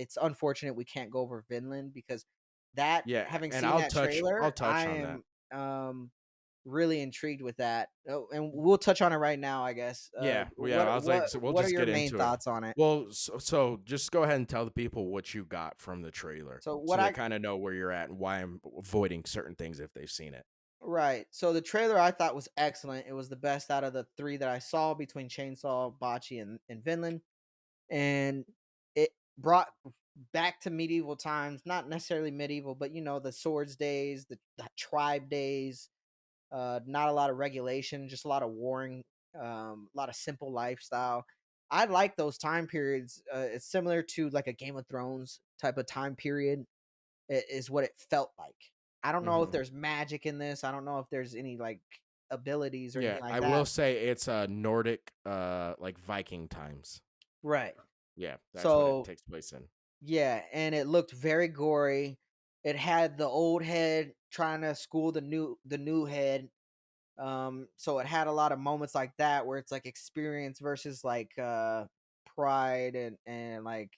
it's unfortunate we can't go over Vinland because that Yeah, having and seen that I'll trailer, touch I on that. am really intrigued with that. Oh, and we'll touch on it right now, I guess. Yeah, well, yeah. What I was like, so we'll what are just your get main into it. thoughts on it? Well, so just go ahead and tell the people what you got from the trailer, So so what they I kind of know where you're at and why I'm avoiding certain things if they've seen it. Right. So the trailer I thought was excellent. It was the best out of the three that I saw between Chainsaw, Bocchi, and Vinland. And it brought back to medieval times, not necessarily medieval, but the swords days, the tribe days, not a lot of regulation, just a lot of warring, a lot of simple lifestyle. I like those time periods. It's similar to like a Game of Thrones type of time period is what it felt like. I don't know if Hmm. there's magic in this. I don't know if there's any like abilities or Yeah, anything like I will that. say it's Nordic, like Viking times. Right. Yeah, that's what it So takes place in. yeah, and it looked very gory. It had the old head trying to school the new head. So it had a lot of moments like that where it's like experience versus like pride and like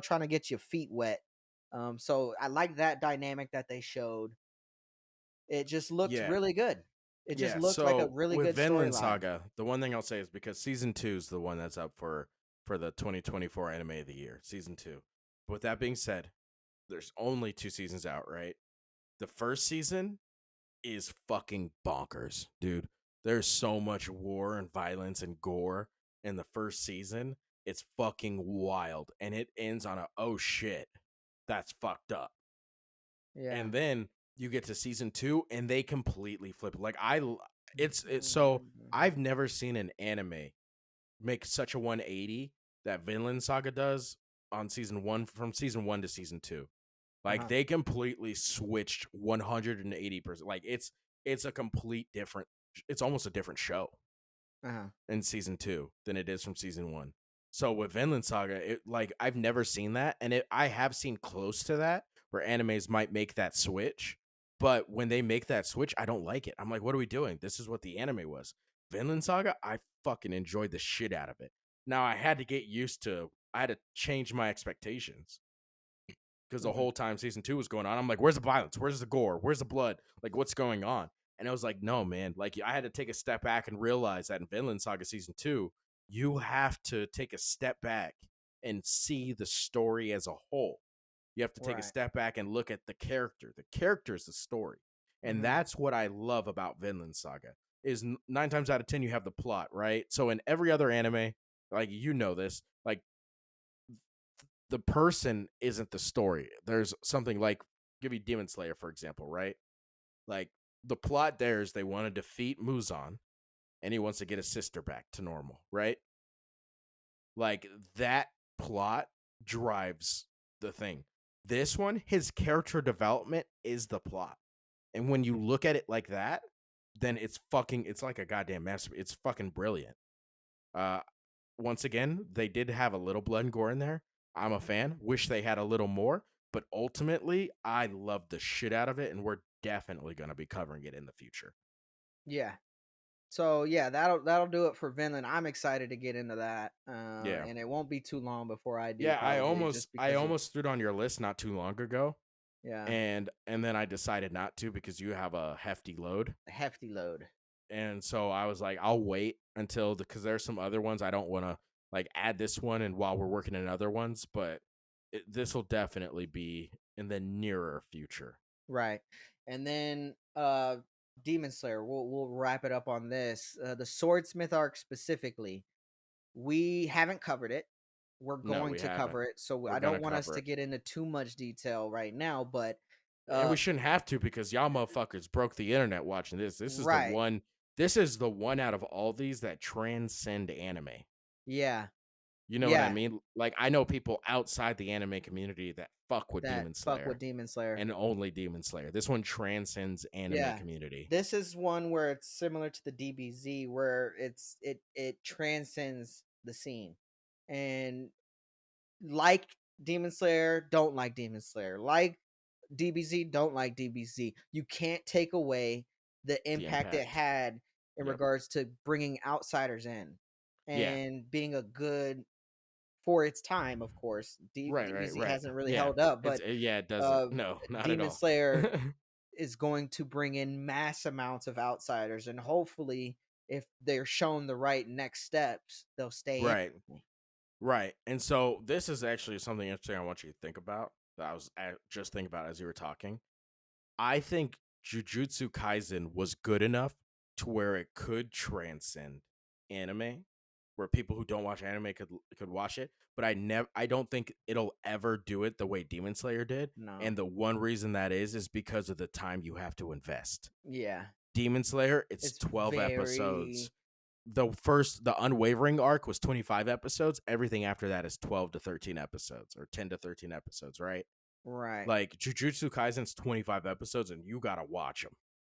trying to get your feet wet. So I like that dynamic that they showed. It just looked Yeah, really good. It just yeah. looked like a So really with good Vinland storyline. Saga, the one thing I'll say is because season 2 is the one that's up for the 2024 anime of the year, season 2. With that being said, there's only 2 seasons out, right? The first season is fucking bonkers, dude. There's so much war and violence and gore in the first season. It's fucking wild. And it ends on a oh shit. That's fucked up. Yeah. And then you get to season 2 and they completely flip it. Like it's so I've never seen an anime make such a 180 that Vinland Saga does on season 1 from season 1 to season 2. Like Uh-huh. they completely switched 180%. Like it's a complete different it's almost a different show Uh-huh. in season 2 than it is from season 1. So with Vinland Saga, it like I've never seen that and I have seen close to that where animes might make that switch, but when they make that switch, I don't like it. I'm like, what are we doing? This is what the anime was. Vinland Saga, I fucking enjoyed the shit out of it. Now I had to change my expectations because the Mhm. whole time season 2 was going on, I'm like, where's the violence? Where's the gore? Where's the blood? Like, what's going on? And I was like, no, man. Like, I had to take a step back and realize that in Vinland Saga season 2, you have to take a step back and see the story as a whole. You have to take a Right. step back and look at the character. The character is the story. And Mhm. that's what I love about Vinland Saga is 9 times out of 10, you have the plot, right? So in every other anime, like, you know this, like, the person isn't the story. There's something like give you Demon Slayer, for example, right? Like the plot there is they want to defeat Muzan and he wants to get his sister back to normal, right? Like that plot drives the thing. This one, his character development is the plot. And when you look at it like that, then it's like a goddamn masterpiece. It's fucking brilliant. Uh Once again, they did have a little blood and gore in there. I'm a fan. Wish they had a little more, but ultimately, I love the shit out of it, and we're definitely going to be covering it in the future. Yeah. So yeah, that'll do it for Vinland. I'm excited to get into that. Yeah, And it won't be too long before I do yeah. probably just I because of almost threw it on your list not too long ago, yeah, and then I decided not to because you have a hefty load, a hefty load. and so I was like, I'll wait until because there's some other ones I don't want to like add this one, and while we're working in other ones, but this will definitely be in the nearer future. Right. And then Demon Slayer, we'll wrap it up on this. The Swordsmith arc specifically. We haven't covered it. We're No, going we to haven't. cover it. So We're I gonna don't want us cover to it. get into too much detail right now, but And uh we shouldn't have to because y'all motherfuckers broke the internet watching this. This is the right. one. This is the one out of all these that transcend anime. Yeah. You know what I Yeah. mean? Like I know people outside the anime community that fuck with That Demon fuck with Slayer Demon Slayer. and only Demon Slayer. This one transcends anime Yeah. community. This is one where it's similar to the DBZ where it transcends the scene. And like Demon Slayer, don't like Demon Slayer. Like DBZ, don't like DBZ. You can't take away the The impact it impact. had in Yep. regards to bringing outsiders in Yeah. and being a good for its time, of course. Right, right, DBZ right. hasn't really Yeah. held up, It's but yeah, it doesn't. uh, No, not at Demon all. Slayer is going to bring in mass amounts of outsiders, and hopefully, if they're shown the right next steps, they'll stay Right. in. Right. And so this is actually something interesting I want you to think about that I was just thinking about as you were talking. I think Jujutsu Kaisen was good enough to where it could transcend anime, where people who don't watch anime could watch it. But I don't think it'll ever do it the way Demon Slayer did. No, And the one reason that is because of the time you have to invest. yeah, Demon Slayer, it's it's 12 episodes. very The Unwavering arc was 25 episodes. Everything after that is 12 to 13 episodes or 10 to 13 episodes, right? right. Like Jujutsu Kaisen's 25 episodes and you got to watch them.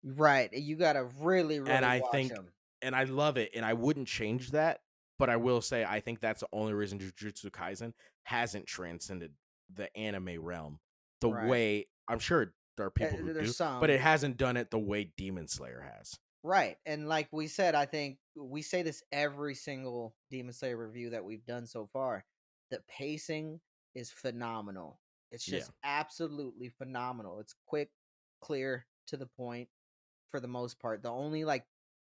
Right, you gotta really, And really I watch think them. and I love it and I wouldn't change that, but I will say I think that's the only reason Jujutsu Kaisen hasn't transcended the anime realm the Right. way I'm sure there are people who There's do, but some. it hasn't done it the way Demon Slayer has. Right. And like we said, I think we say this every single Demon Slayer review that we've done so far. The pacing is phenomenal. It's Yeah. just absolutely phenomenal. It's quick, clear, to the point for the most part. The only like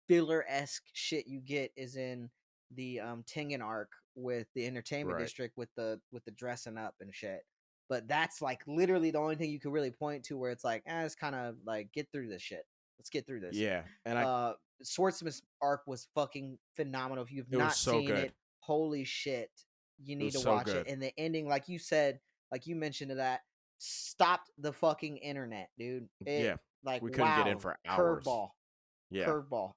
filler-esque shit you get is in the Tengen arc with the entertainment Right. district with the dressing up and shit. But that's like literally the only thing you can really point to where it's like, it's kind of like get through this shit. Let's get through this. Yeah. And uh Swordsmith's arc was fucking phenomenal. If you've it was not so seen good. it, holy shit, you It need was to so watch it. good. And the ending, like you said, like you mentioned to that, stopped the fucking internet, dude. It Yeah. like We couldn't get in wow, for hours. curveball, Yeah. curveball,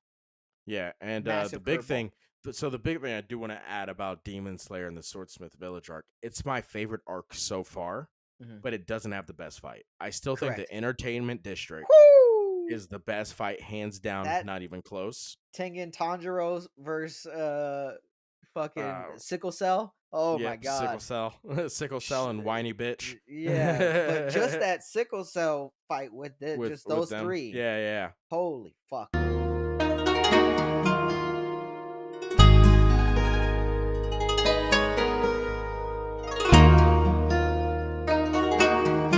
Yeah, and the massive big curveball. thing, so the big thing I do want to add about Demon Slayer and the Swordsmith Village arc, it's my favorite arc so far, Mhm. but it doesn't have the best fight. I still think the Correct. Entertainment District Woo! is the best fight, hands down, That not even close. Tengen Tanjiro's versus fucking Uh, Sickle Cell. Oh my yep, sickle god. cell, sickle Sh- cell, and whiny bitch. Yeah, but just that Sickle Cell fight with with just those them, three. yeah, yeah. Holy fuck.